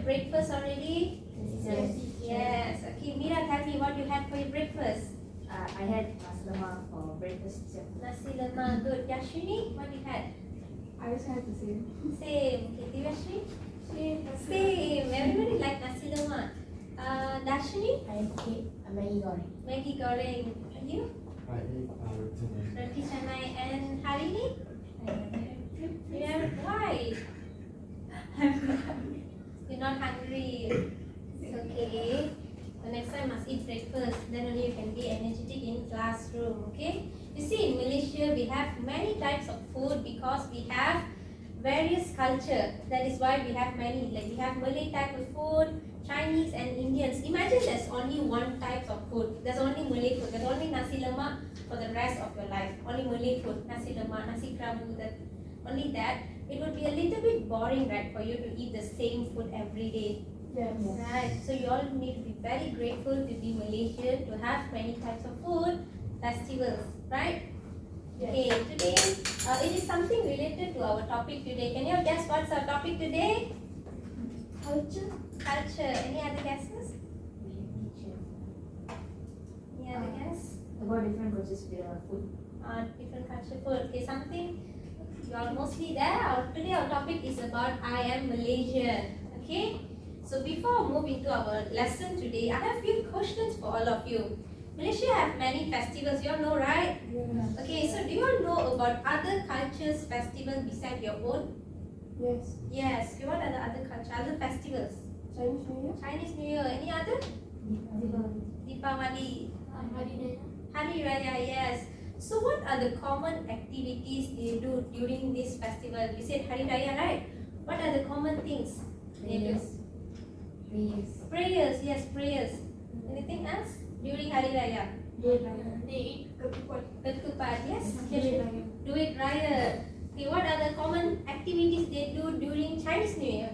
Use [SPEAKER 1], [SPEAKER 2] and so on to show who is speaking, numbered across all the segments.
[SPEAKER 1] your breakfast already?
[SPEAKER 2] Yes.
[SPEAKER 1] Yes. Okay, Mira, tell me what you had for your breakfast.
[SPEAKER 2] I had nasi lemak for breakfast.
[SPEAKER 1] Nasi lemak, good. Yashini, what you had?
[SPEAKER 3] I also had the same.
[SPEAKER 1] Same. Okay, Divashri?
[SPEAKER 3] Same.
[SPEAKER 1] Same. Everybody like nasi lemak. Dashini?
[SPEAKER 2] I ate Maggi goreng.
[SPEAKER 1] Maggi goreng. And you?
[SPEAKER 4] I ate roti canai.
[SPEAKER 1] Roti canai. And Harini? Yeah. Why? You're not hungry. It's okay. The next time must eat breakfast. Then only you can be energetic in classroom. Okay. You see, in Malaysia we have many types of food because we have various culture. That is why we have many. Like we have Malay type of food, Chinese and Indians. Imagine there's only one type of food. There's only Malay food. There's only nasi lemak for the rest of your life. Only Malay food. Nasi lemak, nasi kerabu. That only that. It would be a little bit boring, right, for you to eat the same food every day.
[SPEAKER 3] Yes.
[SPEAKER 1] Right. So you all need to be very grateful to be Malaysian, to have many types of food, festivals, right?
[SPEAKER 3] Yes.
[SPEAKER 1] Okay, today it is something related to our topic today. Can you all guess what's our topic today?
[SPEAKER 3] Culture.
[SPEAKER 1] Culture. Any other guesses? Any other guess?
[SPEAKER 2] About different cultures with food.
[SPEAKER 1] Different culture food. Okay, something you are mostly there. Today our topic is about I am Malaysian. Okay. So before we move into our lesson today, I have few questions for all of you. Malaysia have many festivals. You all know, right?
[SPEAKER 3] Yes.
[SPEAKER 1] Okay. So do you all know about other cultures' festivals besides your own?
[SPEAKER 3] Yes.
[SPEAKER 1] Yes. Okay, what are the other culture, other festivals?
[SPEAKER 3] Chinese New Year.
[SPEAKER 1] Chinese New Year. Any other? Deepavali. Hari Raya. Yes. So what are the common activities they do during this festival? You said Hari Raya, right? What are the common things they do?
[SPEAKER 2] Prayers.
[SPEAKER 1] Prayers, yes, prayers. Anything else during Hari Raya?
[SPEAKER 3] They eat ketupat.
[SPEAKER 1] Ketupat, yes.
[SPEAKER 3] Duit Raya.
[SPEAKER 1] Duit Raya. Okay, what are the common activities they do during Chinese New Year?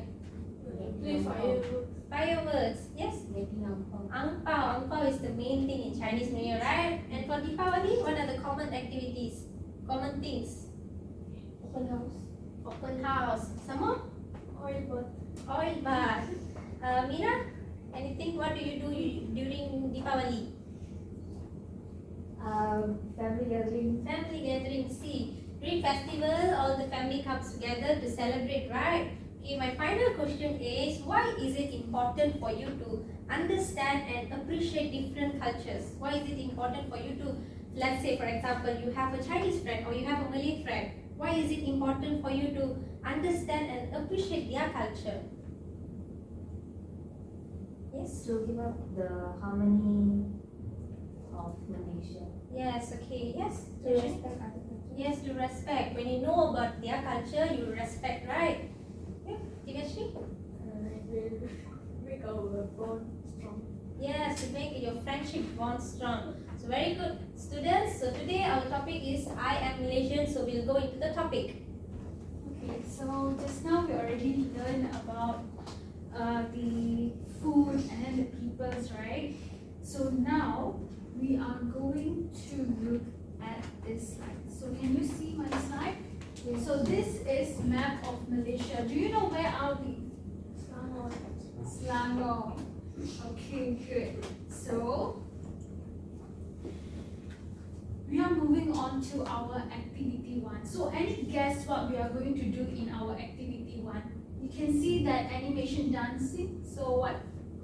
[SPEAKER 3] Play fireworks.
[SPEAKER 1] Fireworks, yes.
[SPEAKER 2] Making angpao.
[SPEAKER 1] Angpao. Angpao is the main thing in Chinese New Year, right? And for Deepavali, what are the common activities? Common things?
[SPEAKER 3] Open house.
[SPEAKER 1] Open house. Some more?
[SPEAKER 3] Oil bath.
[SPEAKER 1] Oil bath. Mira, anything? What do you do during Deepavali?
[SPEAKER 2] Family gathering.
[SPEAKER 1] Family gathering. See, during festival, all the family comes together to celebrate, right? Okay, my final question is, why is it important for you to understand and appreciate different cultures? Why is it important for you to, let's say, for example, you have a Chinese friend or you have a Malay friend. Why is it important for you to understand and appreciate their culture? Yes?
[SPEAKER 2] To give up the harmony of Malaysia.
[SPEAKER 1] Yes, okay, yes.
[SPEAKER 3] To respect other cultures.
[SPEAKER 1] Yes, to respect. When you know about their culture, you respect, right? Yeah, Divashri?
[SPEAKER 3] It will make our bond strong.
[SPEAKER 1] Yes, to make your friendship bond strong. So very good, students. So today our topic is I am Malaysian. So we'll go into the topic.
[SPEAKER 5] Okay, so just now we already learned about the food and then the peoples, right? So now we are going to look at this slide. So can you see my slide?
[SPEAKER 3] Yes.
[SPEAKER 5] So this is map of Malaysia. Do you know where are we?
[SPEAKER 3] Selangor.
[SPEAKER 5] Selangor. Okay, good. So we are moving on to our activity 1. So any guess what we are going to do in our activity 1? You can see that animation dancing. So what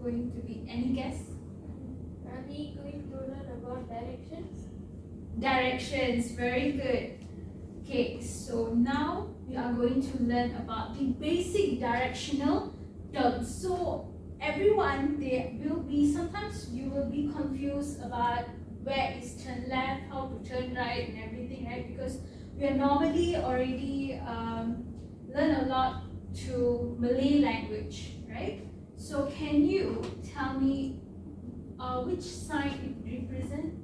[SPEAKER 5] going to be? Any guess?
[SPEAKER 3] Are we going to learn about directions?
[SPEAKER 5] Directions. Very good. Okay, so now we are going to learn about the basic directional terms. So everyone, there will be, sometimes you will be confused about where is turn left, how to turn right and everything, right? Because we are normally already learn a lot to Malay language, right? So can you tell me which sign it represents?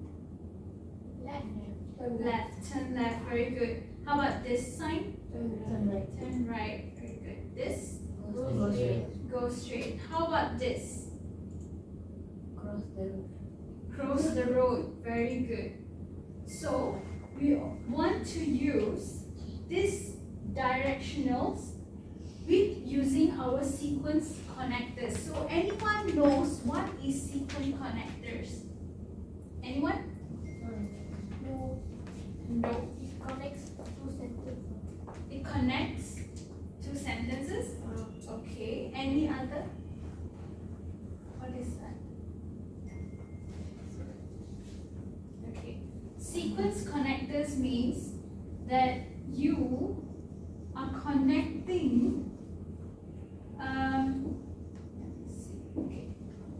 [SPEAKER 3] Left.
[SPEAKER 5] Left, turn left, very good. How about this sign?
[SPEAKER 2] Turn right.
[SPEAKER 5] Turn right, very good. This?
[SPEAKER 2] Go straight.
[SPEAKER 5] Go straight. How about this?
[SPEAKER 2] Cross the road.
[SPEAKER 5] Cross the road, very good. So we want to use this directionals with using our sequence connectors. So anyone knows what is sequence connectors? Anyone?
[SPEAKER 3] No.
[SPEAKER 5] No.
[SPEAKER 3] It connects two sentences.
[SPEAKER 5] It connects two sentences. Okay. Any other? What is that? Okay. Sequence connectors means that you are connecting. Okay.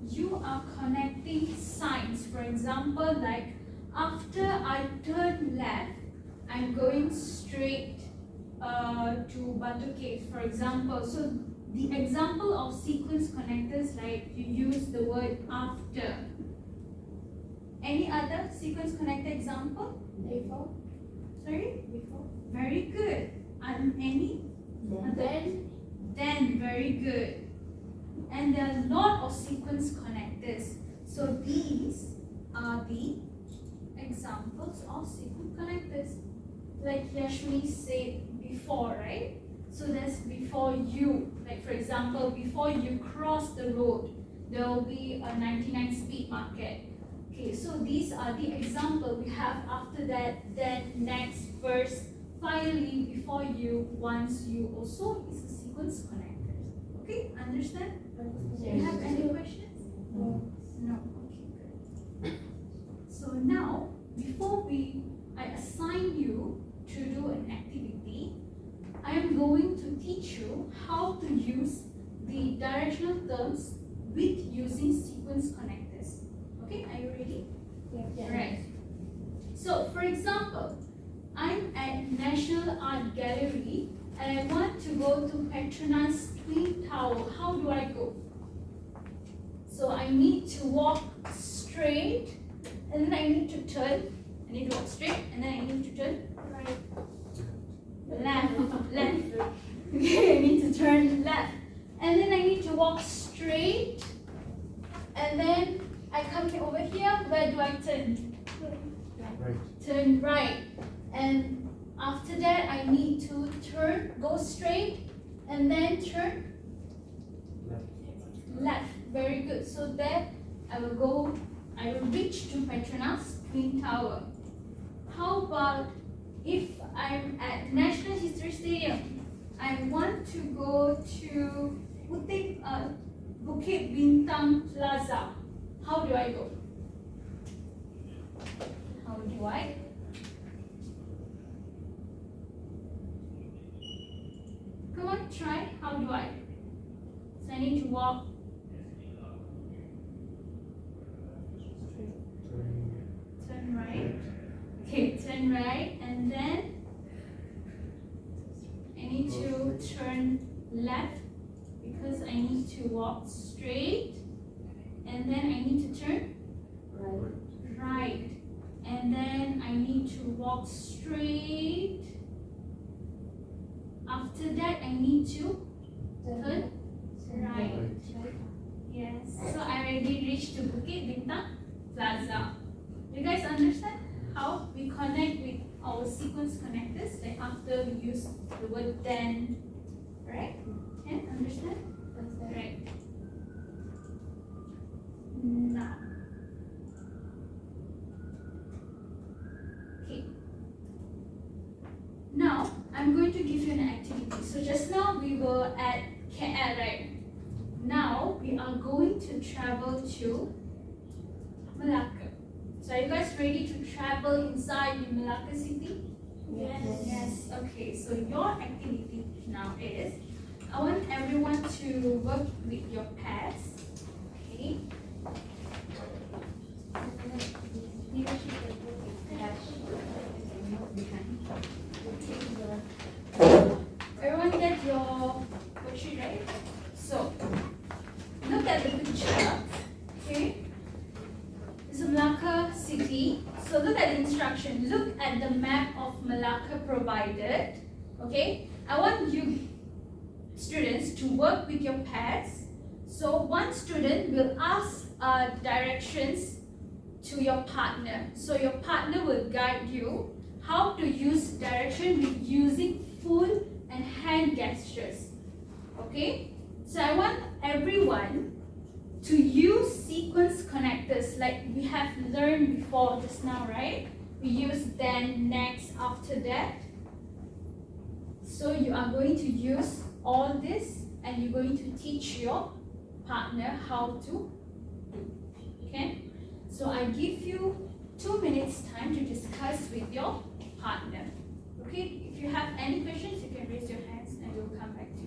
[SPEAKER 5] You are connecting signs. For example, like after I turn left, I'm going straight to Batu Cave, for example. So the example of sequence connectors, like you use the word after. Any other sequence connector example?
[SPEAKER 3] Before.
[SPEAKER 5] Sorry?
[SPEAKER 3] Before.
[SPEAKER 5] Very good. Any? Then, very good. And there are a lot of sequence connectors. So these are the examples of sequence connectors. Like Yashmi said before, right? So there's before you. Like for example, before you cross the road, there will be a 99 speed market. Okay, so these are the example we have. After that, then, next, first, finally, before you, once you, also is a sequence connectors. Okay, understand? Do you have any questions?
[SPEAKER 3] No.
[SPEAKER 5] No. Okay, good. So now, before I assign you to do an activity, I am going to teach you how to use the directional terms with using sequence connectors. Okay, are you ready?
[SPEAKER 3] Yeah.
[SPEAKER 5] Right. So, for example, I'm at National Art Gallery and I want to go to Petronas Twin Tower. How do I go? So I need to walk straight and then I need to turn. I need to walk straight and then I need to turn
[SPEAKER 3] Right.
[SPEAKER 5] left. Okay, I need to turn left. And then I need to walk straight. And then I come over here. Where do I turn?
[SPEAKER 4] Right.
[SPEAKER 5] Turn right. And after that, I need to go straight and then turn left. Very good. So there I will reach to Petronas Twin Tower. How about if I'm at National History Stadium, I want to go to Bukit Bintang Plaza. How do I go? How do I? Come on, try. How do I? So I need to walk. Turn right. Okay, turn right, and then I need to turn left because I need to walk straight, and then I need to turn right, and then I need to walk straight. After that, I need to turn right. Yes. So I already reached to Bukit Bintang Plaza. You guys understand how we connect with our sequence connectors? Like after we use the word then, right? Can understand? Right. Now. Okay. Now I'm going to give you an activity. So just now we were at KL, right? Now we are going to travel to Malacca. So are you guys ready to travel inside the Malacca city?
[SPEAKER 3] Yes.
[SPEAKER 5] Yes. Okay, so your activity now is, I want everyone to work with your pads. Okay. Everyone get your worksheet, right? So look at the picture. Okay. It's Malacca city. So look at the instruction. Look at the map of Malacca provided. Okay. I want you students to work with your pads. So one student will ask directions to your partner. So your partner will guide you how to use direction with using full and hand gestures. Okay? So I want everyone to use sequence connectors like we have learned before just now, right? We use then, next, after that. So you are going to use all this and you're going to teach your partner how to do. Okay? So I give you 2 minutes time to discuss with your partner. Okay? If you have any questions, you can raise your hands and we'll come back to you.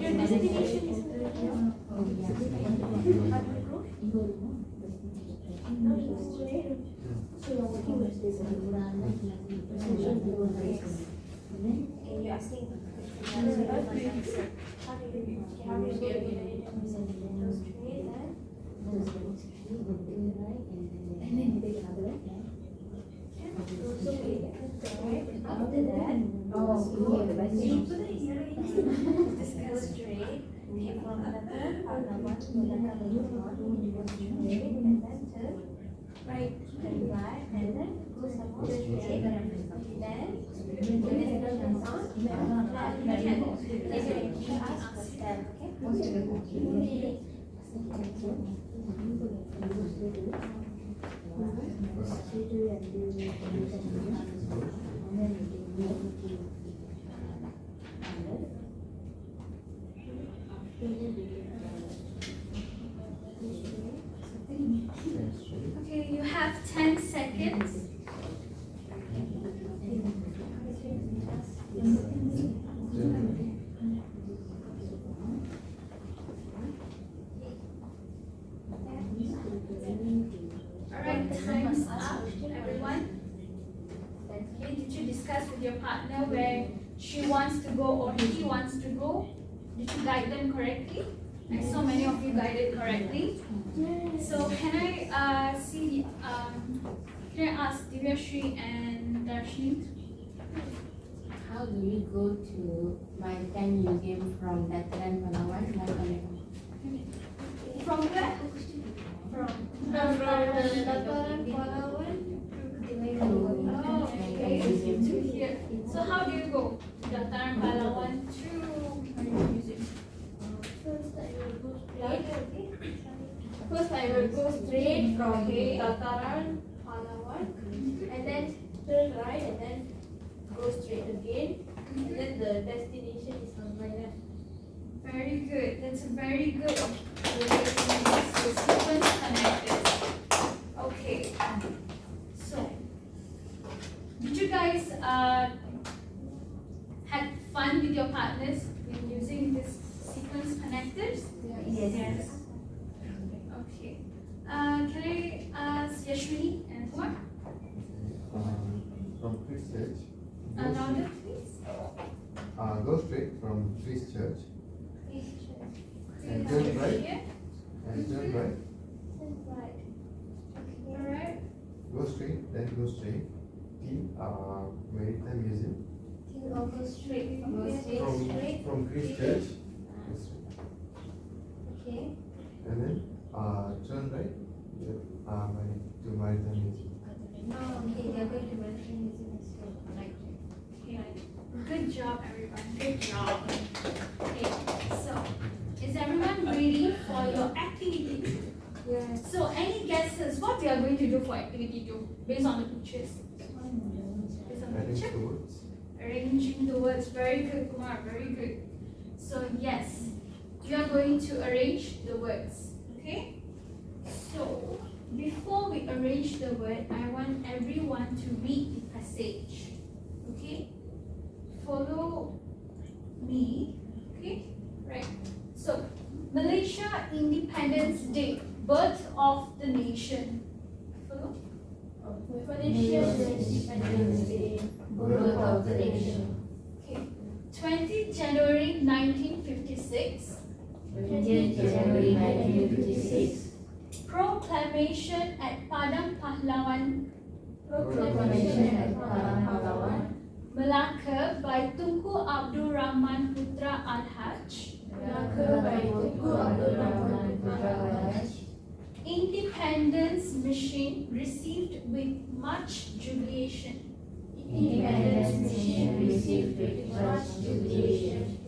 [SPEAKER 5] Your destination is
[SPEAKER 1] you're asking right, and then go some straight, then
[SPEAKER 5] okay, you have 10 seconds. Alright, time's up, everyone. Okay, did you discuss with your partner where she wants to go or he wants to go? Did you guide them correctly? I saw many of you guided correctly. So can I can I ask Divyashri and Darshini?
[SPEAKER 2] How do we go to Maritime Museum from Dataran Pahlawan?
[SPEAKER 5] From where? Oh, okay. To here. So how do you go? Dataran Pahlawan to Maritime Museum.
[SPEAKER 3] First, I will go straight from Dataran Pahlawan, and then turn right, and then go straight again, and then the destination is on my left.
[SPEAKER 5] Very good. That's a very good way to use the sequence connectors. Okay. So, did you guys had fun with your partners in using this sequence connectors?
[SPEAKER 2] Yes.
[SPEAKER 5] Okay. Can I ask Yashwini and Kumar?
[SPEAKER 4] From Christchurch.
[SPEAKER 5] Louder, please.
[SPEAKER 4] Go straight from Christchurch and turn right.
[SPEAKER 5] Here.
[SPEAKER 4] And turn right.
[SPEAKER 5] Alright.
[SPEAKER 4] Go straight, then go straight. Till Maritime Museum.
[SPEAKER 1] go straight.
[SPEAKER 4] From Christchurch.
[SPEAKER 1] Okay.
[SPEAKER 4] And then turn right to Maritime Museum.
[SPEAKER 1] Oh, okay, they're going to Maritime Museum as well. Right.
[SPEAKER 5] Okay. Good job, everyone. Good job. Okay. So, is everyone ready for your activity?
[SPEAKER 1] Yes.
[SPEAKER 5] So, any guesses what we are going to do for activity 2 based on the pictures? Based on the
[SPEAKER 4] Arrange
[SPEAKER 5] picture?
[SPEAKER 4] the words.
[SPEAKER 5] Arranging the words. Very good, Kumar. Very good. So, yes, you are going to arrange the words. Okay? the word, I want everyone to read the passage. Okay? Follow me. Okay? Right. So, Malaysia Independence Day, birth of the nation. Follow?
[SPEAKER 3] Malaysia's Independence Day, birth of the nation.
[SPEAKER 5] Okay. 20 January 1956.
[SPEAKER 3] 20th January 1956.
[SPEAKER 5] Proclamation at Padang Pahlawan,
[SPEAKER 3] Proclamation at Padang Pahlawan.
[SPEAKER 5] Melaka by Tunku Abdul Rahman Putra Al-Haj.
[SPEAKER 3] Melaka by Tunku Abdul Rahman Putra Al-Haj.
[SPEAKER 5] Independence Mission received with much jubilation.
[SPEAKER 3] Independence Mission received with much jubilation.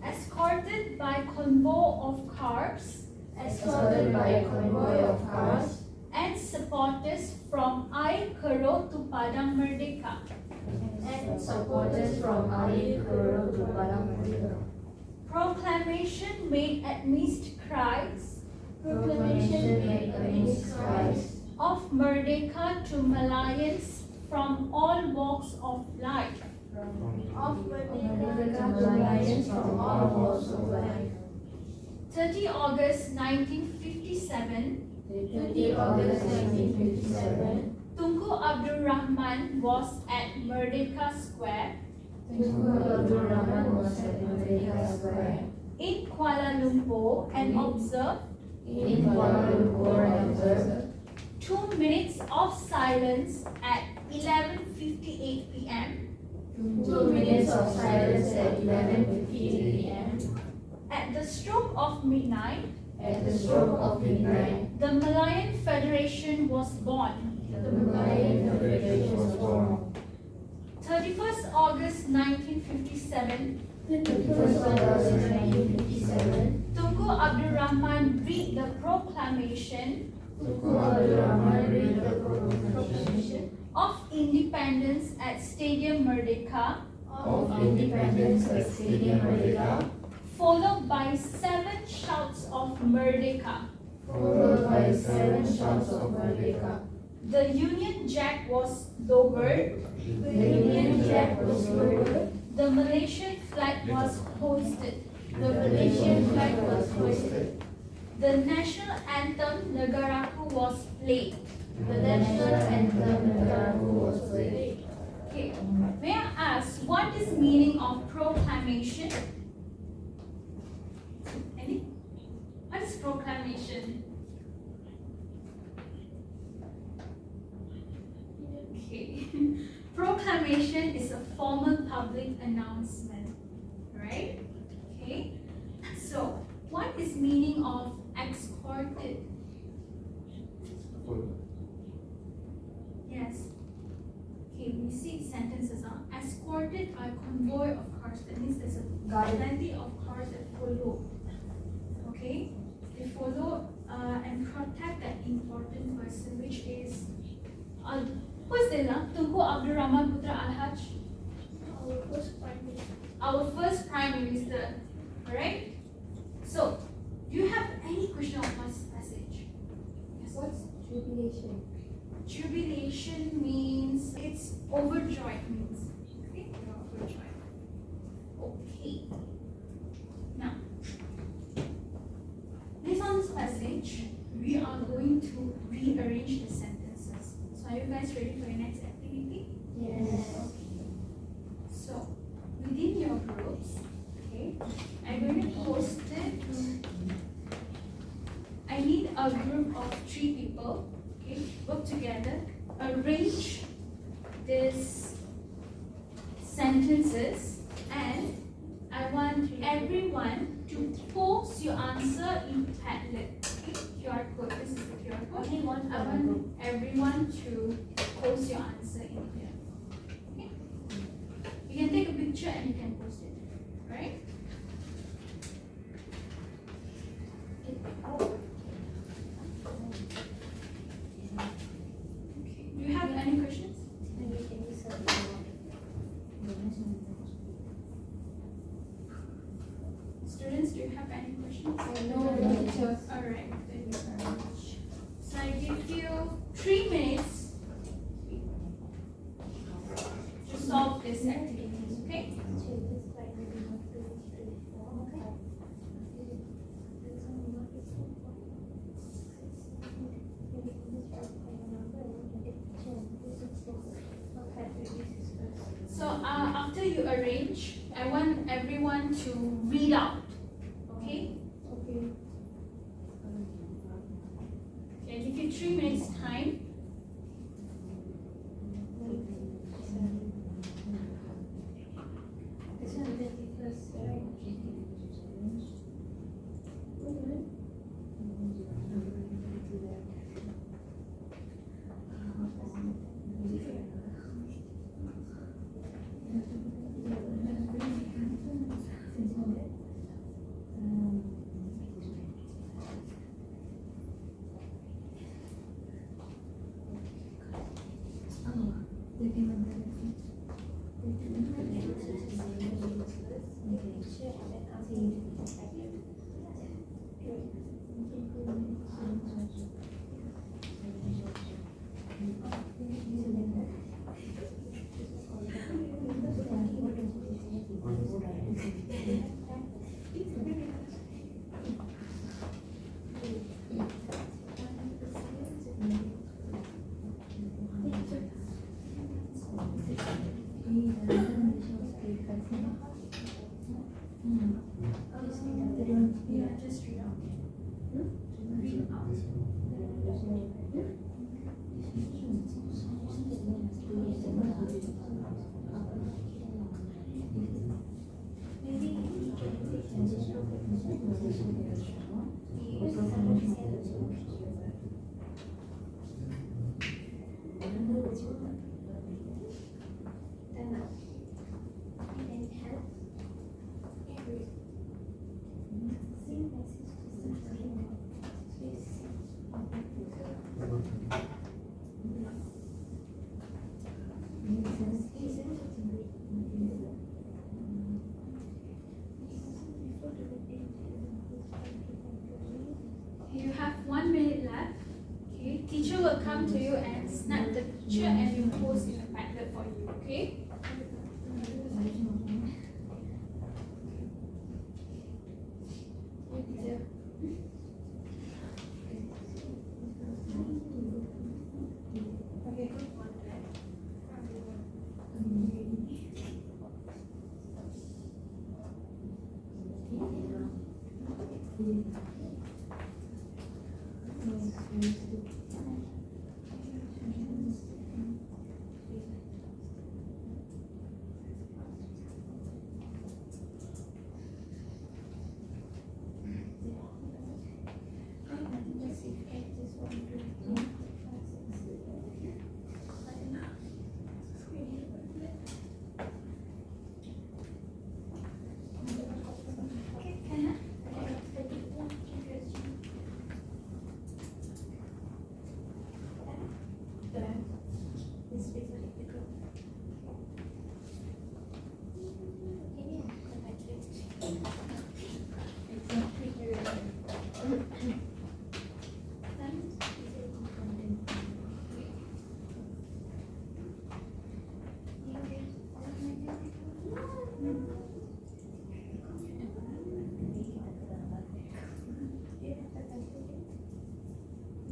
[SPEAKER 5] Escorted by convoy of cars
[SPEAKER 3] Escorted by a convoy of cars
[SPEAKER 5] and supporters from I Kero to Padang Merdeka.
[SPEAKER 3] and supporters from Ali Kero to Padang Merdeka.
[SPEAKER 5] Proclamation made amidst cries
[SPEAKER 3] Proclamation made amidst cries
[SPEAKER 5] of Merdeka to Malayans from all walks of life.
[SPEAKER 3] of Merdeka to Malayans from all walks of life.
[SPEAKER 5] 30 August 1957,
[SPEAKER 3] 30 August 1957,
[SPEAKER 5] Tunku Abdul Rahman was at Merdeka Square
[SPEAKER 3] Tunku Abdul Rahman was at Merdeka Square
[SPEAKER 5] in Kuala Lumpur and observed
[SPEAKER 3] in Kuala Lumpur and observed
[SPEAKER 5] 2 minutes of silence at 11:58 p.m.
[SPEAKER 3] 2 minutes of silence at 11:58 p.m.
[SPEAKER 5] At the stroke of midnight,
[SPEAKER 3] At the stroke of midnight,
[SPEAKER 5] the Malayan Federation was born.
[SPEAKER 3] the Malayan Federation was born.
[SPEAKER 5] 31st August 1957,
[SPEAKER 3] 31st August 1957,
[SPEAKER 5] Tunku Abdul Rahman read the proclamation
[SPEAKER 3] Tunku Abdul Rahman read the proclamation
[SPEAKER 5] of independence at Stadium Merdeka,
[SPEAKER 3] of independence at Stadium Merdeka,
[SPEAKER 5] followed by 7 shouts of Merdeka.
[SPEAKER 3] followed by 7 shouts of Merdeka.
[SPEAKER 5] The Union Jack was lowered,
[SPEAKER 3] The Union Jack was lowered,
[SPEAKER 5] the Malaysian flag was hoisted,
[SPEAKER 3] the Malaysian flag was hoisted,
[SPEAKER 5] the national anthem Negaraku was played.
[SPEAKER 3] the national anthem Negaraku was played.
[SPEAKER 5] Okay, may I ask what is meaning of proclamation? Any? What is proclamation? Okay. Proclamation is a formal public announcement, right? Okay. So, what is meaning of escorted?
[SPEAKER 4] Full.
[SPEAKER 5] Yes. Okay, we see sentences are escorted by convoy of cars. That means there's a plenty of cars that follow. Okay, they follow and protect that important person, which is who's this? Tunku Abdul Rahman Putra Al-Haj,
[SPEAKER 3] Our first Prime Minister.
[SPEAKER 5] our first Prime Minister. Alright. So, do you have any question of my passage? Yes.
[SPEAKER 3] What's jubilation?
[SPEAKER 5] Jubilation means it's overjoyed means. Okay, you're overjoyed. Okay. Now, based on this passage, we are going to rearrange the sentences. So are you guys ready for your next activity?
[SPEAKER 3] Yes.
[SPEAKER 5] So, within your groups, okay, I'm going to post it. I need a group of 3 people. Okay, work together, arrange these sentences, and I want everyone to post your answer in Padlet. Okay, QR code. This is the QR code. I want everyone to post your answer in here. Okay, you can take a picture and you can post it. Right? Okay. Do you have any questions? Students, do you have any questions?
[SPEAKER 3] No, teacher.
[SPEAKER 5] Alright, thank you very much. So I give you 3 minutes to solve this activity, okay? So after you arrange, I want everyone to read out, okay?
[SPEAKER 3] Okay.
[SPEAKER 5] Okay, I give you 3 minutes time.
[SPEAKER 1] This one 31st, right?
[SPEAKER 5] Yeah, just read out. Read out. You have 1 minute left. Okay, teacher will come to you and snap the picture and will post in the Padlet for you. Okay.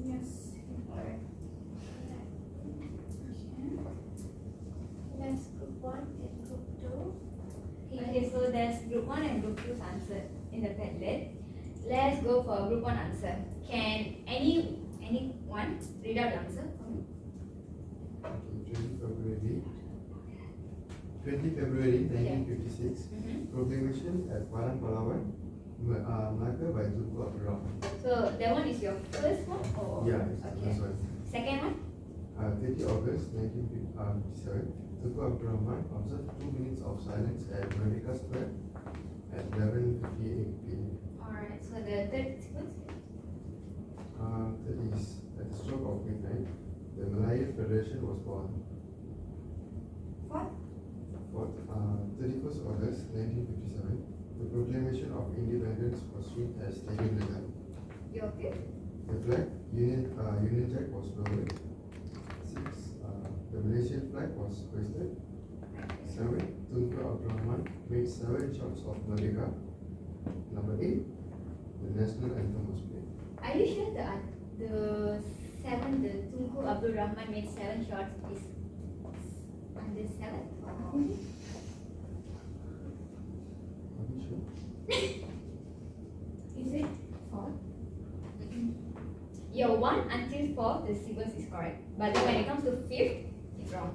[SPEAKER 5] Yes.
[SPEAKER 1] That's group 1 and group 2. Okay, so there's group 1 and group 2's answer in the Padlet. Let's go for group 1 answer. Can anyone read out the answer?
[SPEAKER 4] 20 February 1956, proclamation at Padang Palawan, Melaka by Tunku Abdul Rahman.
[SPEAKER 1] So that one is your first one or?
[SPEAKER 4] Yeah, it's the
[SPEAKER 1] Okay.
[SPEAKER 4] first one.
[SPEAKER 1] Second one?
[SPEAKER 4] 30 August 1957, Tunku Abdul Rahman observed 2 minutes of silence at Merdeka Square at 11:58 p.m.
[SPEAKER 1] Alright, so the third sequence?
[SPEAKER 4] That is at the stroke of midnight, the Malayan Federation was born.
[SPEAKER 1] Fourth?
[SPEAKER 4] 31st August 1957, the proclamation of independence was read as Stadium Legal.
[SPEAKER 1] Your fifth?
[SPEAKER 4] The flag, Union Jack was lowered. 6. The Malaysian flag was hoisted. 7. Tunku Abdul Rahman made 7 shots of Merdeka. Number 8. The national anthem was played.
[SPEAKER 6] Are you sure the Tunku Abdul Rahman made 7 shots is under 7?
[SPEAKER 4] Are you sure?
[SPEAKER 3] Is it 4?
[SPEAKER 6] Your 1 until 4, the sequence is correct. But then when it comes to 5th, it's wrong.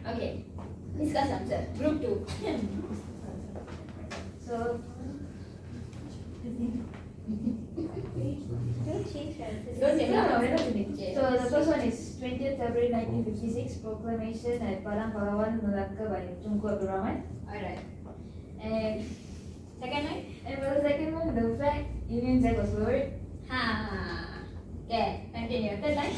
[SPEAKER 6] Okay, discuss answer. Group 2.
[SPEAKER 3] So,
[SPEAKER 1] Don't change your answers.
[SPEAKER 6] Don't change
[SPEAKER 3] no,
[SPEAKER 6] our
[SPEAKER 3] we're not
[SPEAKER 6] answer.
[SPEAKER 3] doing
[SPEAKER 6] Okay.
[SPEAKER 3] So the first one is 20th February 1956 proclamation at Padang Pahlawan, Melaka by Tunku Abdul Rahman.
[SPEAKER 6] Alright. And second one?
[SPEAKER 3] And for the second one, the flag Union Jack was lowered.
[SPEAKER 6] Ha. Okay, continue. Third line?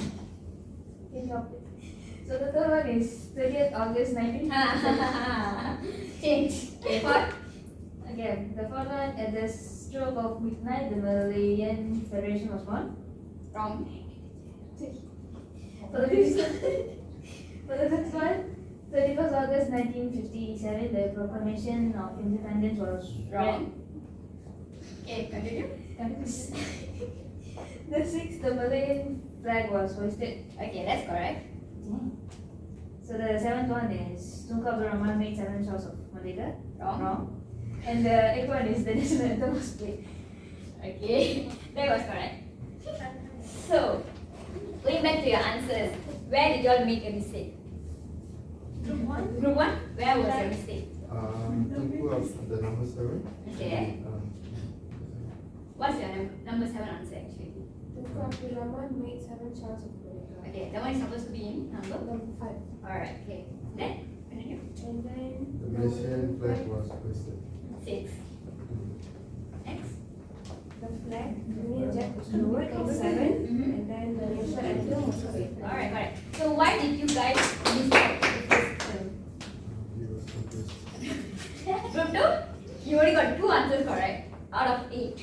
[SPEAKER 3] So the third one is 30th August 1956.
[SPEAKER 6] Ha. Change. Okay, fourth?
[SPEAKER 3] Again, the fourth one, at the stroke of midnight, the Malayan Federation was born.
[SPEAKER 6] Wrong.
[SPEAKER 3] For the fifth for the fifth one, 31st August 1957, the proclamation of independence was
[SPEAKER 6] Wrong. Okay, continue.
[SPEAKER 3] The sixth, the Malayan flag was hoisted.
[SPEAKER 6] Okay, that's correct.
[SPEAKER 3] So the seventh one is Tunku Abdul Rahman made 7 shots of Merdeka.
[SPEAKER 6] Wrong.
[SPEAKER 3] And the eighth one is the national anthem was played.
[SPEAKER 6] Okay, that was correct. So, going back to your answers, where did you all make a mistake?
[SPEAKER 3] Group 1?
[SPEAKER 6] Group 1, where was your mistake?
[SPEAKER 4] Tunku of the number 7.
[SPEAKER 6] Okay. What's your number 7 answer actually?
[SPEAKER 3] Tunku Abdul Rahman made 7 shots of Merdeka.
[SPEAKER 6] Okay, that one is supposed to be in number?
[SPEAKER 3] Number 5.
[SPEAKER 6] Alright, okay. Then, continue.
[SPEAKER 3] And then
[SPEAKER 4] The Malaysian flag was hoisted.
[SPEAKER 6] 6. Next.
[SPEAKER 3] the flag Union Jack was lowered. Number 7.
[SPEAKER 6] Mm-hmm.
[SPEAKER 3] And then the national anthem was played.
[SPEAKER 6] Alright, correct. So why did you guys miss out the first term?
[SPEAKER 4] He was confused.
[SPEAKER 6] Group 2, you only got 2 answers correct out of 8.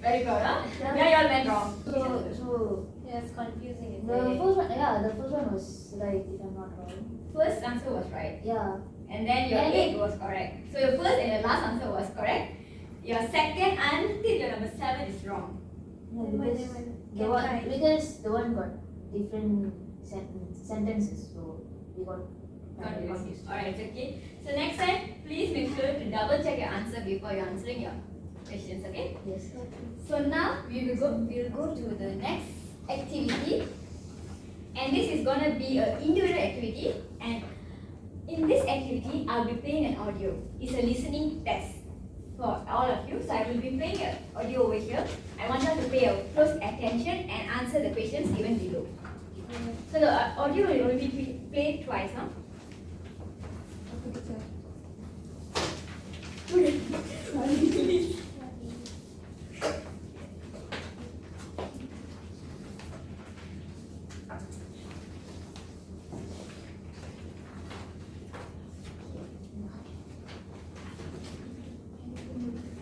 [SPEAKER 6] Very proud, huh?
[SPEAKER 3] Yeah.
[SPEAKER 6] Where you all went wrong?
[SPEAKER 3] So
[SPEAKER 1] Yeah, it's confusing. Isn't
[SPEAKER 3] the
[SPEAKER 1] it?
[SPEAKER 3] first one, yeah, the first one was right if I'm not wrong.
[SPEAKER 6] First answer was right.
[SPEAKER 3] Yeah.
[SPEAKER 6] And then your
[SPEAKER 3] And
[SPEAKER 6] 8 was correct. So your first and your last answer was correct. Your second until your number 7 is wrong.
[SPEAKER 3] Yeah,
[SPEAKER 1] Then why-
[SPEAKER 3] because
[SPEAKER 1] then
[SPEAKER 3] the
[SPEAKER 1] why?
[SPEAKER 3] one because the one got different sentences, so we got
[SPEAKER 6] Confused. Alright, okay. So next time, please make sure to double check your answer before you're answering your questions, okay?
[SPEAKER 3] Yes.
[SPEAKER 6] So now we'll go to the next activity. And this is gonna be an individual activity, and in this activity I'll be playing an audio. It's a listening test for all of you. So I will be playing an audio over here. I want you to pay a close attention and answer the questions given below. So the audio will only be played twice, huh?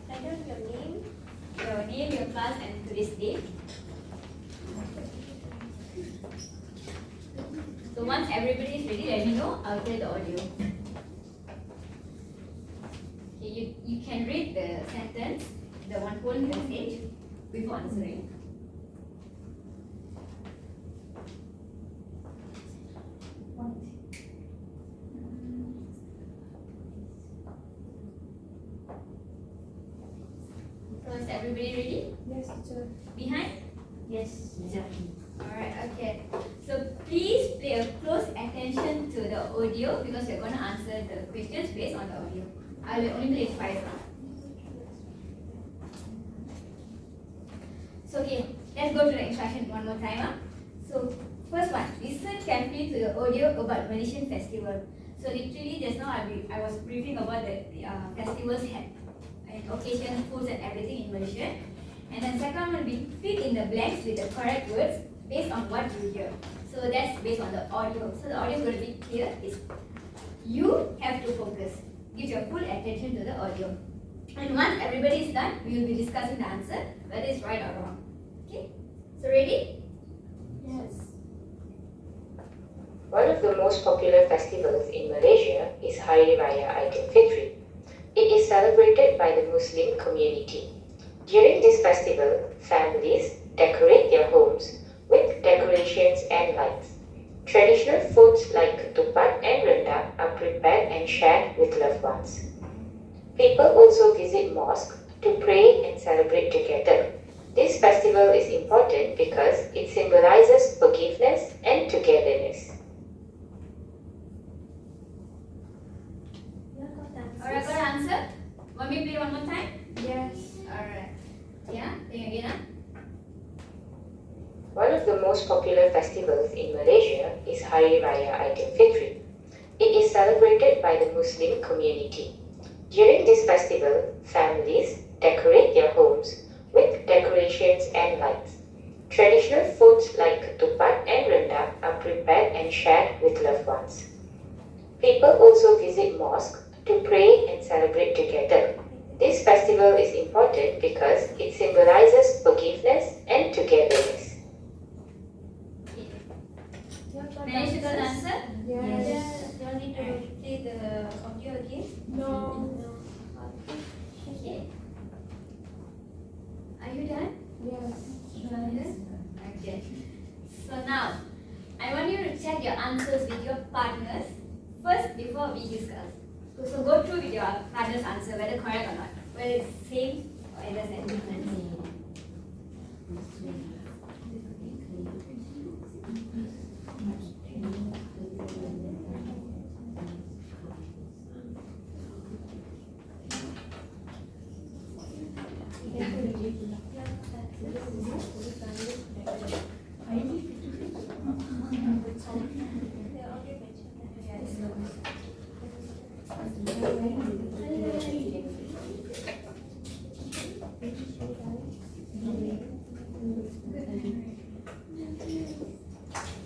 [SPEAKER 1] Write down your name.
[SPEAKER 6] Your class, and today's date. So once everybody is ready, let me know. I'll play the audio. Okay, you can read the sentence, the one whole message, before answering. So is everybody ready?
[SPEAKER 3] Yes, teacher.
[SPEAKER 6] Behind?
[SPEAKER 3] Yes, exactly.
[SPEAKER 6] Alright, okay. So please pay a close attention to the audio because we're going to answer the questions based on the audio. I will only play it twice now. So okay, let's go to the instruction one more time. Huh? So first one, listen carefully to the audio about Malaysian festival. So literally just now I was briefing about the festivals and occasion, foods and everything in Malaysia. And then second one will be fill in the blanks with the correct words based on what you hear. So that's based on the audio. So the audio is going to be clear. You have to focus. Give your full attention to the audio. And once everybody is done, we will be discussing the answer, whether it's right or wrong. Okay? So ready?
[SPEAKER 3] Yes.
[SPEAKER 7] One of the most popular festivals in Malaysia is Hari Raya Aidilfitri. It is celebrated by the Muslim community. During this festival, families decorate their homes with decorations and lights. Traditional foods like ketupat and rendang are prepared and shared with loved ones. People also visit mosques to pray and celebrate together. This festival is important because it symbolizes forgiveness and togetherness.
[SPEAKER 1] You got the answers?
[SPEAKER 6] Alright, got an answer? Want me to play one more time?
[SPEAKER 3] Yes.
[SPEAKER 6] Alright. Yeah, think again.
[SPEAKER 7] One of the most popular festivals in Malaysia is Hari Raya Aidilfitri. It is celebrated by the Muslim community. During this festival, families decorate their homes with decorations and lights. Traditional foods like ketupat and rendang are prepared and shared with loved ones. People also visit mosques to pray and celebrate together. This festival is important because it symbolizes forgiveness and togetherness.
[SPEAKER 1] You got the
[SPEAKER 6] Managed to get an
[SPEAKER 1] answers?
[SPEAKER 6] answer?
[SPEAKER 3] Yes.
[SPEAKER 1] You all need to play the audio again?
[SPEAKER 3] No.
[SPEAKER 6] Okay. Are you done?
[SPEAKER 3] Yes.
[SPEAKER 6] Okay. So now, I want you to check your answers with your partners first before we discuss. So go through with your partner's answer, whether correct or not. Whether it's same or it doesn't difference.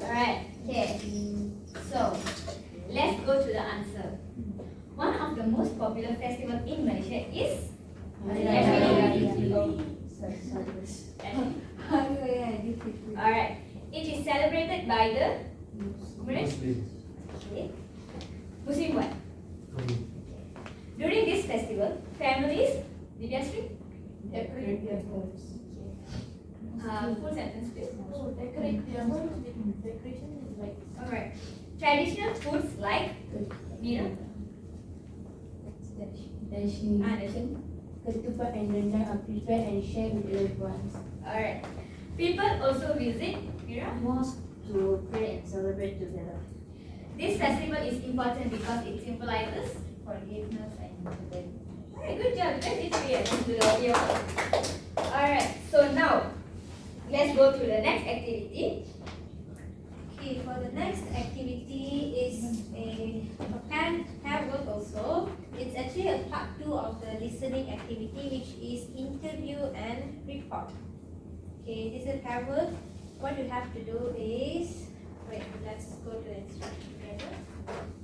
[SPEAKER 6] Alright, okay. So, let's go to the answer. One of the most popular festivals in Malaysia is Alright. It is celebrated by the
[SPEAKER 4] Muslims.
[SPEAKER 6] Muslim what? During this festival, families, Divyasri?
[SPEAKER 3] Decorate their homes.
[SPEAKER 6] Full sentence please.
[SPEAKER 3] Oh, decorate their homes with decoration is like
[SPEAKER 6] Alright. Traditional foods like Mira? Anderson.
[SPEAKER 2] Ketupat and rendang are prepared and shared with loved ones.
[SPEAKER 6] Alright. People also visit Mira?
[SPEAKER 2] Mosque to pray and celebrate together.
[SPEAKER 6] This festival is important because it symbolizes forgiveness and forgiveness. Alright, good job. Let's just listen to the audio. Alright, so now let's go to the next activity.
[SPEAKER 1] Okay, for the next activity is a pair work also. It's actually a part 2 of the listening activity, which is interview and report. Okay, this is a pair work. What you have to do is, wait, let's go to the instruction together.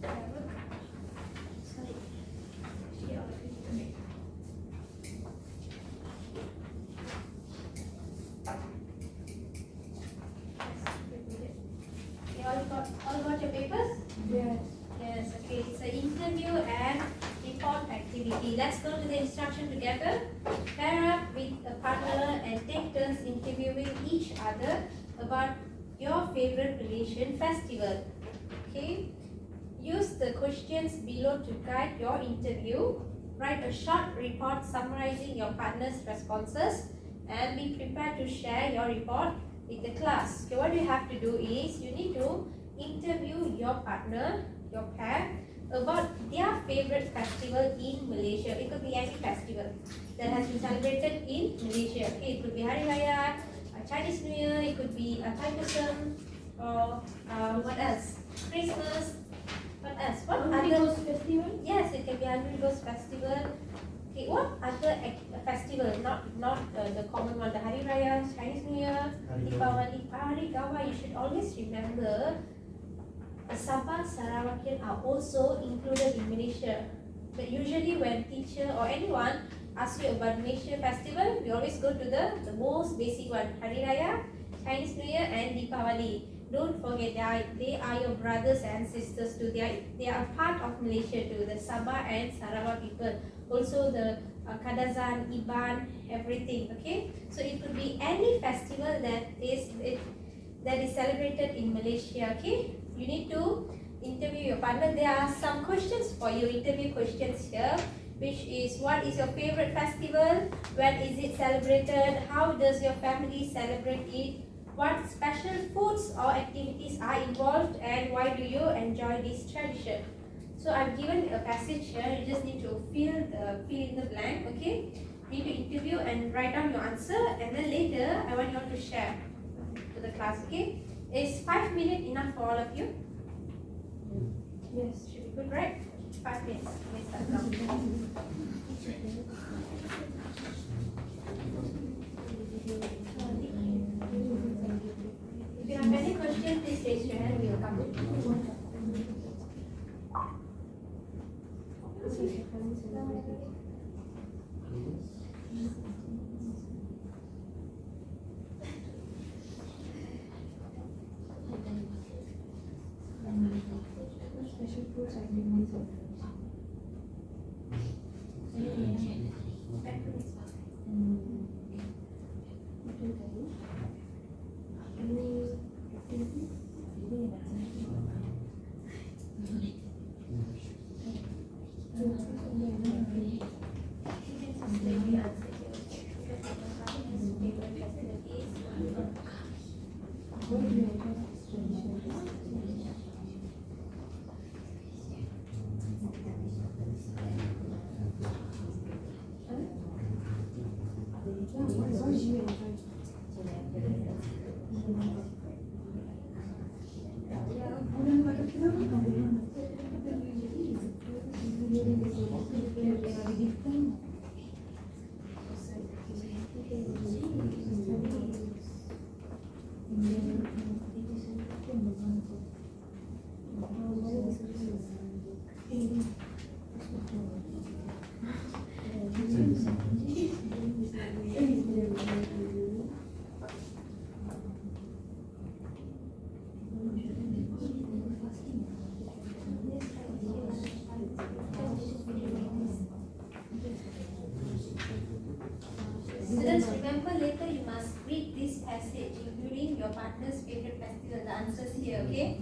[SPEAKER 1] Pair work. Sorry. Actually, all of it. Okay. Okay, all got your papers?
[SPEAKER 3] yes.
[SPEAKER 1] Yes, okay. It's an interview and report activity. Let's go to the instruction together. Pair up with a partner and take turns interviewing each other about your favorite Malaysian festival. Okay. Use the questions below to guide your interview. Write a short report summarizing your partner's responses and be prepared to share your report with the class. Okay, what you have to do is you need to interview your partner, your pair, about their favorite festival in Malaysia. It could be any festival that has been celebrated in Malaysia. Okay, it could be Hari Raya, Chinese New Year, it could be a Thai Muslim, or what else? Christmas. What else? What
[SPEAKER 3] Holy
[SPEAKER 1] other?
[SPEAKER 3] Ghost festival?
[SPEAKER 1] Yes, it can be Holy Ghost festival. Okay, what other festival? Not the common one, the Hari Raya, Chinese New Year, Deepavali, Hari Gawa. You should always remember the Sabah Sarawakian are also included in Malaysia. But usually when teacher or anyone asks you about Malaysia festival, we always go to the most basic one, Hari Raya Chinese New Year and Deepavali. Don't forget, they are your brothers and sisters too. They are part of Malaysia too, the Sabah and Sarawak people. Also the Kadazan, Iban, everything, okay? So it could be any festival that is celebrated in Malaysia, okay? You need to interview your partner. There are some questions for you, interview questions here, which is what is your favorite festival? When is it celebrated? How does your family celebrate it? What special foods or activities are involved, and why do you enjoy this tradition? So I've given a passage here. You just need to fill in the blank, okay? You need to interview and write down your answer, and then later I want you all to share to the class, okay? Is 5 minutes enough for all of you? Yes, should be good, right? 5 minutes. Let's start now. If you have any question, please raise your hand. We will come. Students, remember later you must read this passage, including your partner's favorite festival. The answers here, okay?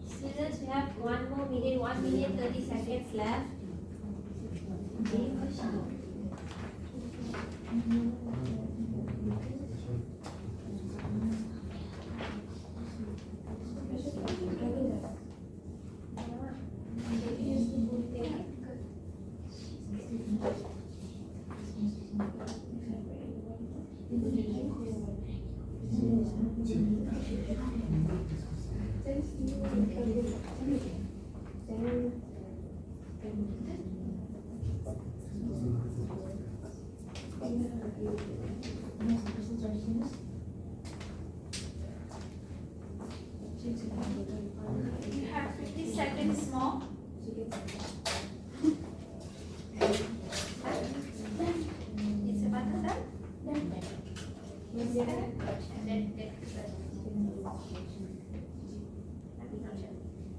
[SPEAKER 1] Students, we have 1 minute 30 seconds left.
[SPEAKER 5] You have 50 seconds more.
[SPEAKER 1] It's about the done? And then get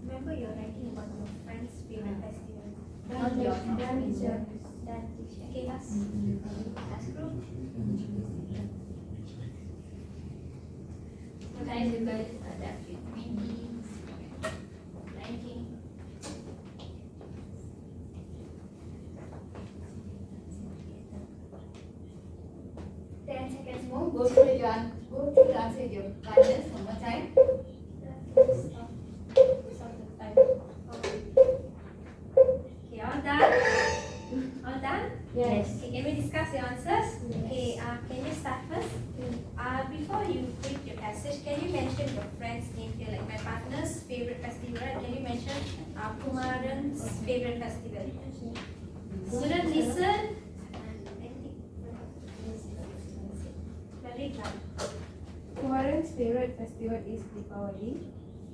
[SPEAKER 1] remember you're writing about your friend's favorite festival. Done. Okay, last group.
[SPEAKER 6] Sometimes you guys adapt with 20, 19. Ten seconds more. Go through the answer with your partners one more time.
[SPEAKER 1] Okay, all done? All done?
[SPEAKER 2] Yes.
[SPEAKER 1] Okay, can we discuss your answers? Okay, can you start first? Before you read your passage, can you mention your friend's name here, like my partner's favorite festival, right? Can you mention Kumaran's favorite festival? Student, listen. Very good.
[SPEAKER 3] Kumaran's favorite festival is Deepavali.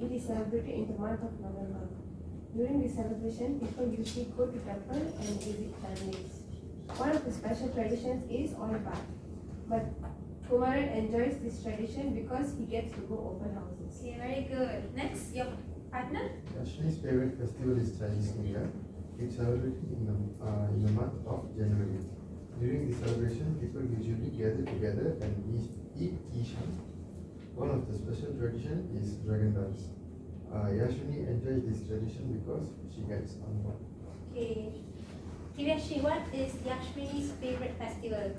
[SPEAKER 3] It is celebrated in the month of November. During this celebration, people usually go to temple and visit families. One of the special traditions is oil bath. But Kumaran enjoys this tradition because he gets to go open houses.
[SPEAKER 1] Okay, very good. Next, your partner?
[SPEAKER 4] Yashini's favorite festival is Chinese New Year. It's celebrated in the month of January. During the celebration, people usually gather together and eat ishan. One of the special traditions is dragon dance. Yashini enjoys this tradition because she gets angpao.
[SPEAKER 1] Okay. Divyashi, what is Yashmini's favorite festival?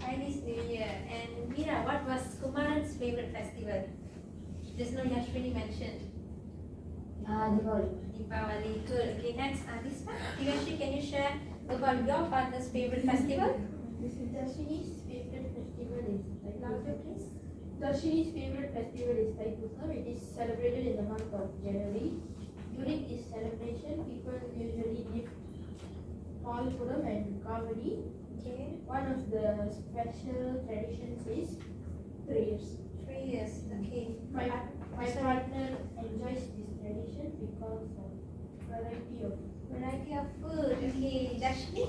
[SPEAKER 1] Chinese New Year. And Mira, what was Kumaran's favorite festival? Just now Yashmini mentioned. Deepavali. Good. Okay, next, Adisma. Divyashi, can you share about your partner's favorite festival?
[SPEAKER 3] Darshini's favorite festival is
[SPEAKER 1] Louder, please.
[SPEAKER 3] Darshini's favorite festival is Thaipusam. It is celebrated in the month of January. During this celebration, people usually gift Palpuram and Kavadi.
[SPEAKER 1] Okay.
[SPEAKER 3] One of the special traditions is prayers.
[SPEAKER 1] 3 years. Okay.
[SPEAKER 3] My partner enjoys this tradition because of variety of
[SPEAKER 1] food. Okay. Dashni?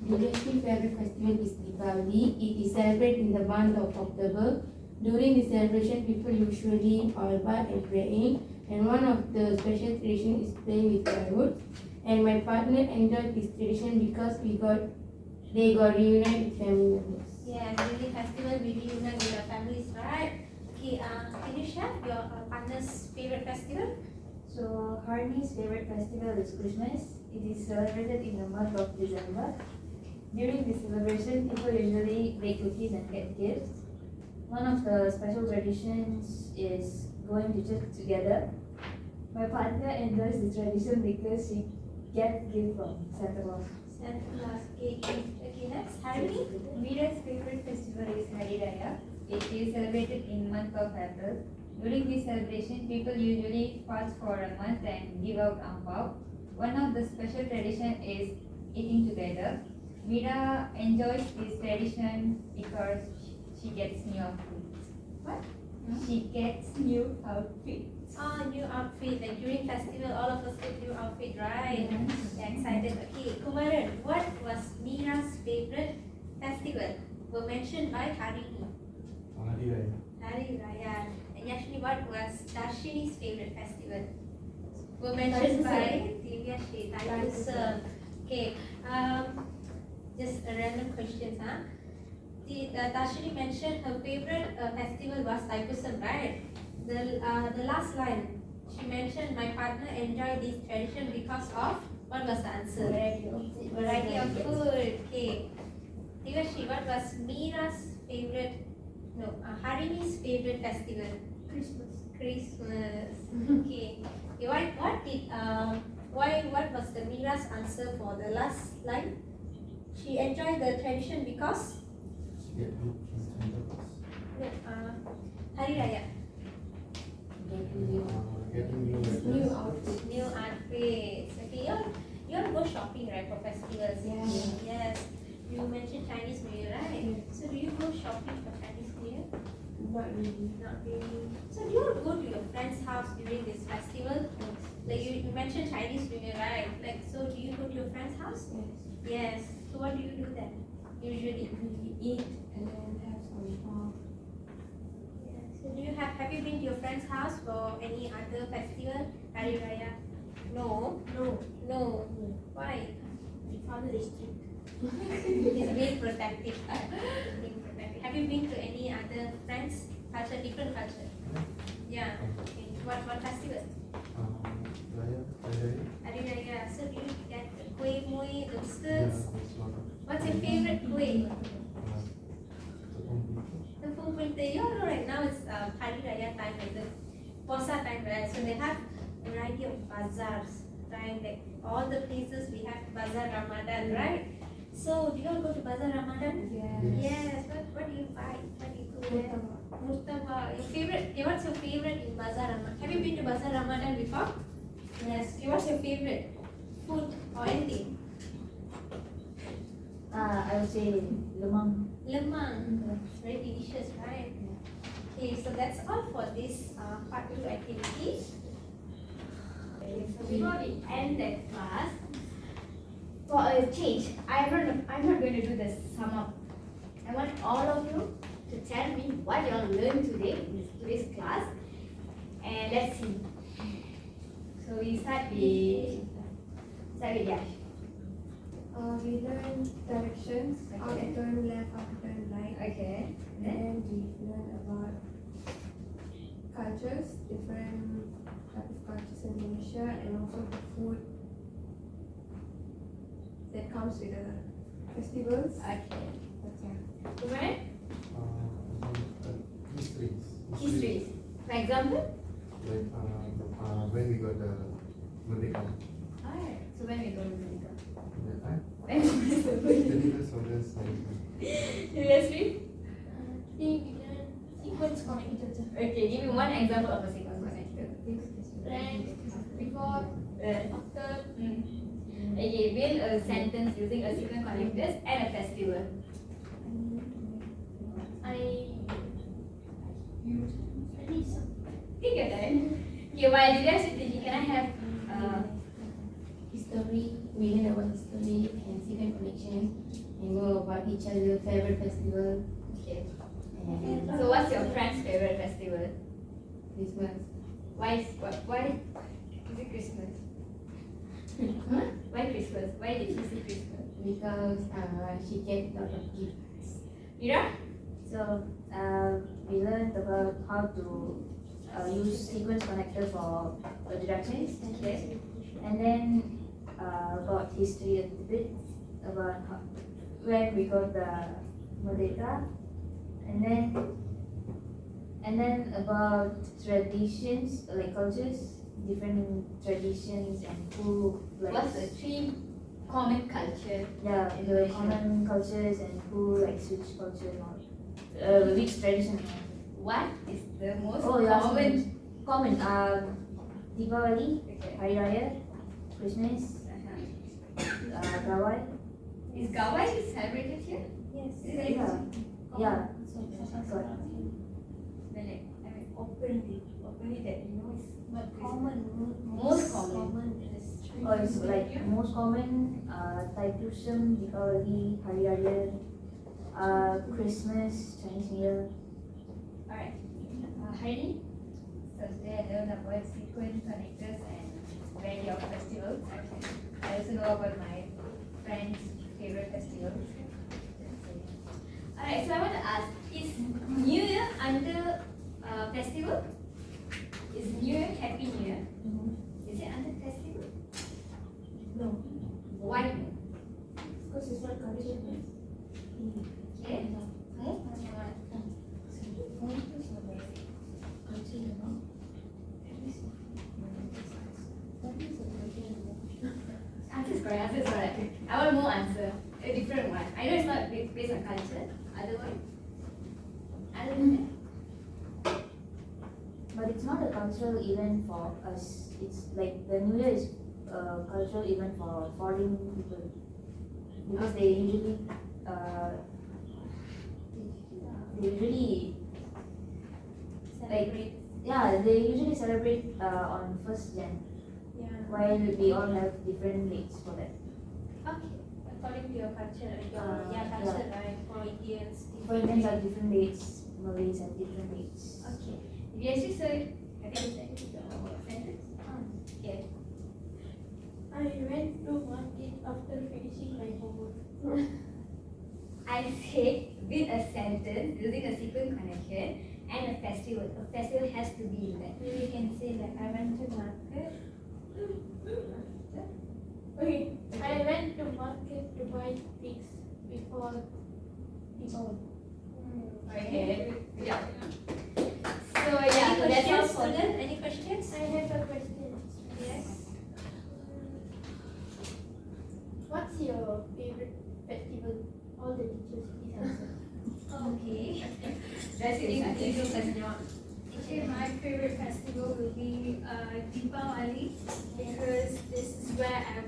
[SPEAKER 2] Divyashi favorite festival is Deepavali. It is celebrated in the month of October. During the celebration, people usually oil bath and praying. And one of the special traditions is playing with firewood. And my partner enjoyed this tradition because they got reunited with family members.
[SPEAKER 1] Yeah, during the festival we reunite with our families, right? Okay, can you share your partner's favorite festival?
[SPEAKER 6] So Harni's favorite festival is Christmas. It is celebrated in the month of December. During this celebration, people usually bake cookies and get gifts. One of the special traditions is going to church together. My partner enjoys this tradition because she gets gifts from Santa Claus.
[SPEAKER 1] Santa Claus. Okay, next, Harini?
[SPEAKER 6] Mira's favorite festival is Hari Raya. It is celebrated in month of April. During this celebration, people usually fast for a month and give out angpao. One of the special tradition is eating together. Mira enjoys this tradition because she gets new outfits.
[SPEAKER 1] What?
[SPEAKER 6] She gets new outfits.
[SPEAKER 1] New outfit. Like during festival, all of us get new outfit, right? Yeah, excited. Okay, Kumaran, what was Mira's favorite festival? Were mentioned by Harini. Hari Raya. And Yashni, what was Darshini's favorite festival? Were mentioned by Divyashi. Thaipusam. Okay. Just a random questions, huh? Darshini mentioned her favorite festival was Thaipusam, right? The last line, she mentioned my partner enjoyed this tradition because of, what was the answer? Variety of food. Okay. Divyashi, what was Mira's favorite, Harini's favorite festival? Christmas. Okay. What was the Mira's answer for the last line? She enjoyed the tradition because? Hari Raya.
[SPEAKER 4] Getting
[SPEAKER 1] New outfits. Okay, you all go shopping, right, for festivals?
[SPEAKER 2] Yeah.
[SPEAKER 1] Yes. You mentioned mentioned Chinese New Year, right? So do you go shopping for Chinese New Year?
[SPEAKER 3] Not really.
[SPEAKER 1] Not really. So do you all go to your friend's house during this festival? Like you mentioned Chinese New Year, right? Like, so do you go to your friend's house?
[SPEAKER 3] Yes.
[SPEAKER 1] Yes. So what do you do then? Usually.
[SPEAKER 3] We eat and then have some talk.
[SPEAKER 1] Yeah. So do you have you been to your friend's house for any other festival? Hari Raya? No. No. Why?
[SPEAKER 6] My father is strict.
[SPEAKER 1] He's being protective. Being protective. Have you been to any other friends? Culture, different culture? Yeah. Okay. What festival?
[SPEAKER 4] Raya, Raya.
[SPEAKER 1] Hari Raya. So do you get the kuih muih, the
[SPEAKER 4] Yeah,
[SPEAKER 1] biscuits?
[SPEAKER 4] that's one of
[SPEAKER 1] What's your favorite kuih?
[SPEAKER 4] Tepung Pita.
[SPEAKER 1] The food filter. You all know right now it's Hari Raya time, like the Puasa time, right? So they have a variety of bazaars, right? Like all the places we have Bazaar Ramadan, right? So do you all go to Bazaar Ramadan?
[SPEAKER 3] Yeah.
[SPEAKER 1] Yes. What do you buy? What do you go there? Murtabak. Your favorite? Okay, what's your favorite in Bazaar Ramadan? Have you been to Bazaar Ramadan before? Yes. Okay, what's your favorite food or anything?
[SPEAKER 6] I would say lemang.
[SPEAKER 1] Lemang. It's very delicious, right? Okay, so that's all for this part 2 activity.
[SPEAKER 6] So before we end the class, for a change, I'm not going to do the sum up. I want all of you to tell me what you all learned today in today's class, and let's see. So we start with Yash.
[SPEAKER 3] We learn directions, how to
[SPEAKER 6] Okay.
[SPEAKER 3] turn left, how to turn right.
[SPEAKER 6] Okay.
[SPEAKER 3] And then we learn about cultures, different type of cultures in Malaysia, and also the food that comes with the festivals.
[SPEAKER 6] Okay.
[SPEAKER 3] That's all.
[SPEAKER 6] Kumaran?
[SPEAKER 4] Histories.
[SPEAKER 6] Histories. For example?
[SPEAKER 4] Like when we got the Merdeka.
[SPEAKER 6] Alright. So when we go to America?
[SPEAKER 4] Yeah,
[SPEAKER 6] When we go to America?
[SPEAKER 4] 21st August.
[SPEAKER 6] Seriously?
[SPEAKER 1] Today we learn sequence connected.
[SPEAKER 6] Okay, give me one example of a sequence connector.
[SPEAKER 1] Before,
[SPEAKER 6] Uh,
[SPEAKER 1] after,
[SPEAKER 6] Okay, build a sentence using a sequence connectors and a festival.
[SPEAKER 1] I need some.
[SPEAKER 6] Take your time. Okay, while you guys are thinking, can I have
[SPEAKER 2] History, we learn about history and second connections and know about each other's favorite festival
[SPEAKER 6] okay.
[SPEAKER 2] and
[SPEAKER 6] So what's your friend's favorite festival?
[SPEAKER 2] Christmas.
[SPEAKER 6] Why is it Christmas?
[SPEAKER 2] Huh?
[SPEAKER 6] Why Christmas? Why did she say Christmas?
[SPEAKER 2] Because she gets a lot of gifts.
[SPEAKER 6] Mira?
[SPEAKER 8] So we learned about how to use sequence connector for directions,
[SPEAKER 6] Okay.
[SPEAKER 8] and then about history a bit, about how, when we got the Merdeka, and then about traditions like cultures, different traditions and who like
[SPEAKER 6] What's the three common culture?
[SPEAKER 8] yeah
[SPEAKER 6] in
[SPEAKER 8] the
[SPEAKER 6] Malaysia?
[SPEAKER 8] common cultures and who likes which culture and all, which tradition.
[SPEAKER 6] What is the most
[SPEAKER 8] Oh, you asked
[SPEAKER 6] common?
[SPEAKER 8] me. Common. Diwali,
[SPEAKER 6] Okay.
[SPEAKER 8] Hari Raya, Christmas,
[SPEAKER 6] Uh-huh.
[SPEAKER 8] Gawai.
[SPEAKER 6] Is Gawai celebrated here?
[SPEAKER 1] Yes.
[SPEAKER 6] Is it?
[SPEAKER 8] Yeah.
[SPEAKER 6] Openly that you know is
[SPEAKER 1] But common,
[SPEAKER 6] Most common.
[SPEAKER 1] is
[SPEAKER 8] Oh, it's like most common. Thaipusam, Diwali, Hari Raya, Christmas, Chinese New Year.
[SPEAKER 6] Alright. Heidi? So today I learned about sequence connectors and variety of festivals. I also know about my friend's favorite festivals. Alright, so I want to ask, is New Year under festival? Is New Year Happy New Year? Is it under festival?
[SPEAKER 3] No.
[SPEAKER 6] Why no?
[SPEAKER 3] Because it's not culture.
[SPEAKER 6] Okay. Mo? Answer is correct, answer is correct. I want more answer. A different one. I know it's not based on culture. Other one? Other than that?
[SPEAKER 8] But it's not a cultural event for us. It's like the New Year is a cultural event for foreign people because they usually they usually
[SPEAKER 1] Celebrate.
[SPEAKER 8] they usually celebrate on 1st Jan,
[SPEAKER 1] Yeah.
[SPEAKER 8] while we all have different dates for that.
[SPEAKER 1] Okay. According to your culture,
[SPEAKER 8] Yeah.
[SPEAKER 1] culture, right? For Indians.
[SPEAKER 8] For Indians have different dates, Malays have different dates.
[SPEAKER 1] Okay.
[SPEAKER 6] Yes, so I think it's the sentence.
[SPEAKER 1] Okay.
[SPEAKER 9] I went to market after finishing my homework.
[SPEAKER 6] I say with a sentence using a sequence connection and a festival. A festival has to be in that.
[SPEAKER 1] Maybe you can say like I went to market.
[SPEAKER 9] Okay, I went to market to buy things before Deepavali.
[SPEAKER 6] Okay. Yeah. So
[SPEAKER 1] Any
[SPEAKER 6] yeah, so that's all
[SPEAKER 1] questions,
[SPEAKER 6] for
[SPEAKER 1] student? Any questions?
[SPEAKER 9] I have a question.
[SPEAKER 1] Yes.
[SPEAKER 9] What's your favorite festival? All the teachers, please answer.
[SPEAKER 1] Okay.
[SPEAKER 6] that's it.
[SPEAKER 1] You first now.
[SPEAKER 5] Okay, my favorite festival will be Deepavali, because this is where I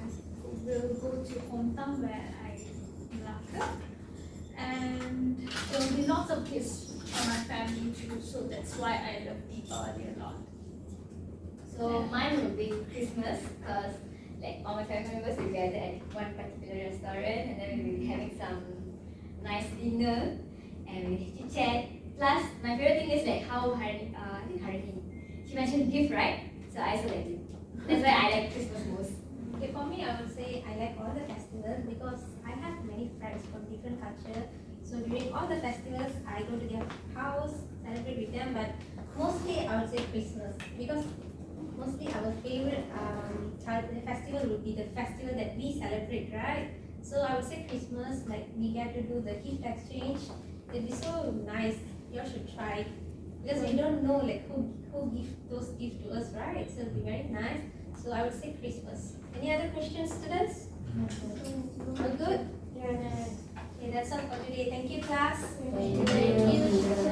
[SPEAKER 5] will go to hometown where I Malacca, and there will be lots of gifts for my family too. So that's why I love Deepavali a lot.
[SPEAKER 6] So mine will be Christmas, because like all my family members will gather at one particular restaurant, and then we'll be having some nice dinner and we chit chat. Plus, my favorite thing is like how Harini, she mentioned gift, right? So I also like gift. That's why I like Christmas most.
[SPEAKER 1] Okay, for me, I would say I like all the festivals because I have many friends from different culture. So during all the festivals, I go to their house, celebrate with them. But mostly, I would say Christmas because mostly our favorite festival would be the festival that we celebrate, right? So I would say Christmas, like we get to do the gift exchange. It'd be so nice. You all should try because we don't know like who give those gifts to us, right? So it'll be very nice. So I would say Christmas. Any other questions, students? All good?
[SPEAKER 9] Yes.
[SPEAKER 1] Okay, that's all for today. Thank you, class.
[SPEAKER 8] Thank
[SPEAKER 1] Thank you.